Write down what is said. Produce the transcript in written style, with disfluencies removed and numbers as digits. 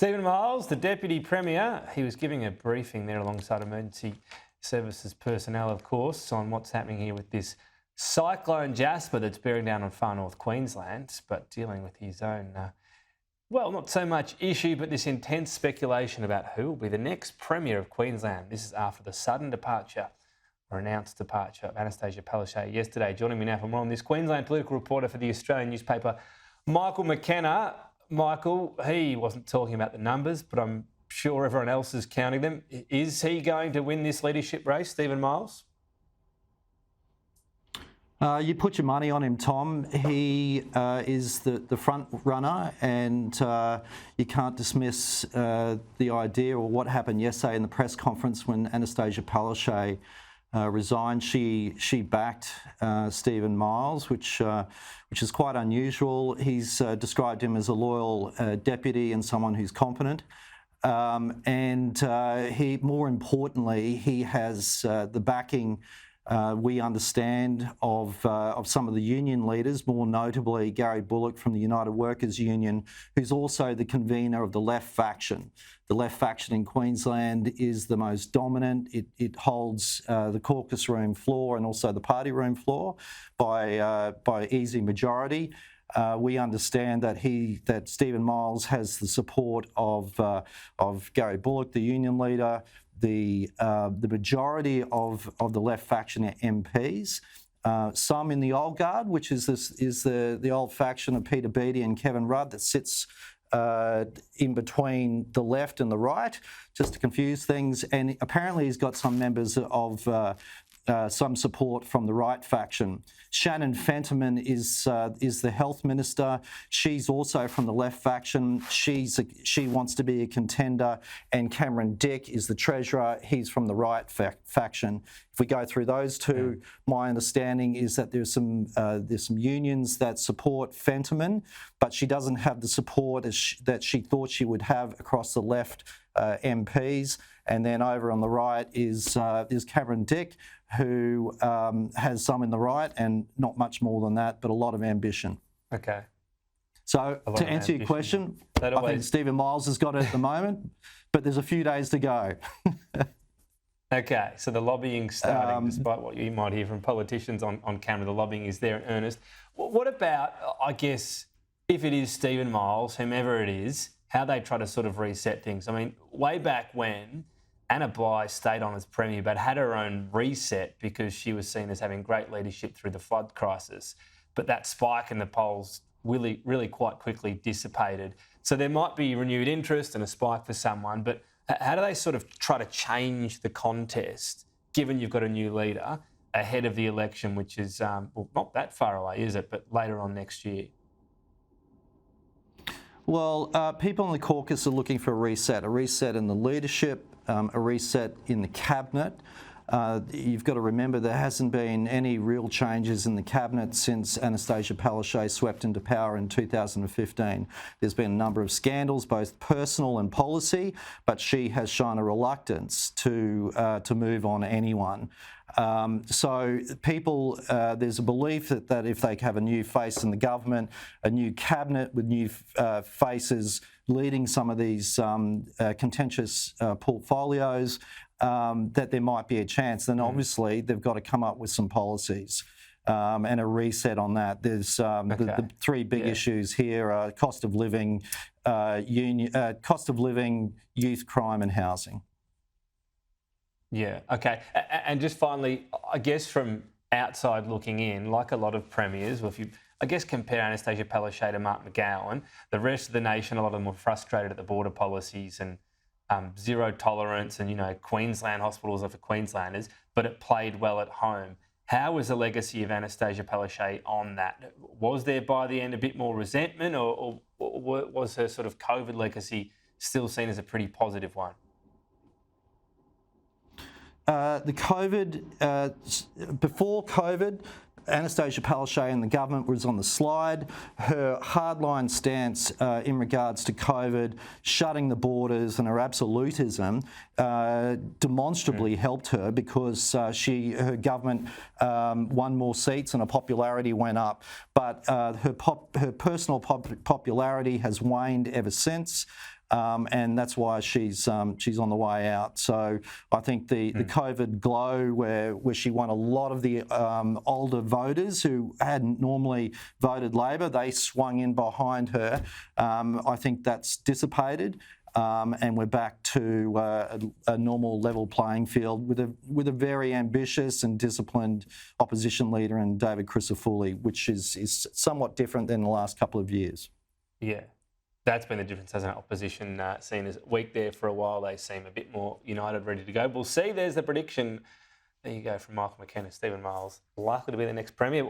Stephen Miles, the Deputy Premier, he was giving a briefing there alongside emergency services personnel, of course, on what's happening here with this Cyclone Jasper that's bearing down on far north Queensland, but dealing with his own, well, not so much issue, but this intense speculation about who will be the next Premier of Queensland. This is after the sudden departure or announced departure of Annastacia Palaszczuk yesterday. Joining me now for more on this, Queensland political reporter for the Australian newspaper, Michael McKenna. Michael, he wasn't talking about the numbers, but I'm sure everyone else is counting them. Is he going to win this leadership race, Stephen Miles? You put your money on him, Tom. He is the front runner, and you can't dismiss the idea or what happened yesterday in the press conference when Annastacia Palaszczuk resigned. She backed Stephen Miles, which is quite unusual. He's described him as a loyal deputy and someone who's competent. And he, more importantly, he has the backing, we understand, of some of the union leaders, more notably Gary Bullock from the United Workers Union, who's also the convener of the left faction. The left faction in Queensland is the most dominant. It holds the caucus room floor and also the party room floor by easy majority. We understand that Stephen Miles has the support of Gary Bullock, the union leader, the majority of the left faction MPs, some in the old guard, which is the old faction of Peter Beattie and Kevin Rudd that sits in between the left and the right, just to confuse things. And apparently he's got some members of some support from the right faction. Shannon Fentiman is the health minister. She's also from the left faction. She wants to be a contender. And Cameron Dick is the treasurer. He's from the right faction. If we go through those two, my understanding is that there's some unions that support Fentiman, but she doesn't have the support that she thought she would have across the left MPs. And then over on the right is Cameron Dick, who has some in the right and not much more than that, but a lot of ambition. Okay. So to answer your question, I think Stephen Miles has got it at the moment, but there's a few days to go. Okay, so the lobbying's starting, despite what you might hear from politicians on camera, the lobbying is there in earnest. What about, I guess, if it is Stephen Miles, whomever it is, how they try to sort of reset things? I mean, way back when, Anna Bligh stayed on as Premier but had her own reset because she was seen as having great leadership through the flood crisis. But that spike in the polls really quite quickly dissipated. So there might be renewed interest and a spike for someone, but how do they sort of try to change the contest, given you've got a new leader, ahead of the election, which is, well, not that far away, is it, but later on next year? Well, people in the caucus are looking for a reset in the leadership, a reset in the cabinet. You've got to remember there hasn't been any real changes in the cabinet since Annastacia Palaszczuk swept into power in 2015. There's been a number of scandals, both personal and policy, but she has shown a reluctance to move on anyone. So people, there's a belief that if they have a new face in the government, a new cabinet with new faces leading some of these contentious portfolios, that there might be a chance. Then obviously they've got to come up with some policies and a reset on that. There's the three big issues here are cost of living, youth crime and housing. Yeah, okay. And just finally, I guess from outside looking in, like a lot of premiers, well, if you, I guess, compare Annastacia Palaszczuk to Mark McGowan, the rest of the nation, a lot of them were frustrated at the border policies and zero tolerance and, you know, Queensland hospitals are for Queenslanders, but it played well at home. How was the legacy of Annastacia Palaszczuk on that? Was there by the end a bit more resentment or was her sort of COVID legacy still seen as a pretty positive one? Before COVID, Annastacia Palaszczuk and the government was on the slide. Her hardline stance in regards to COVID, shutting the borders and her absolutism demonstrably helped her because her government won more seats and her popularity went up. But her personal popularity has waned ever since. and that's why she's on the way out. So I think the COVID glow, where she won a lot of the older voters who hadn't normally voted Labor, they swung in behind her. I think that's dissipated. And we're back to a normal level playing field with a very ambitious and disciplined opposition leader in David Crisafulli, which is somewhat different than the last couple of years. Yeah, that's been the difference, hasn't it? Opposition seen as weak there for a while. They seem a bit more united, ready to go. We'll see. There's the prediction. There you go from Michael McKenna, Stephen Miles, likely to be the next Premier.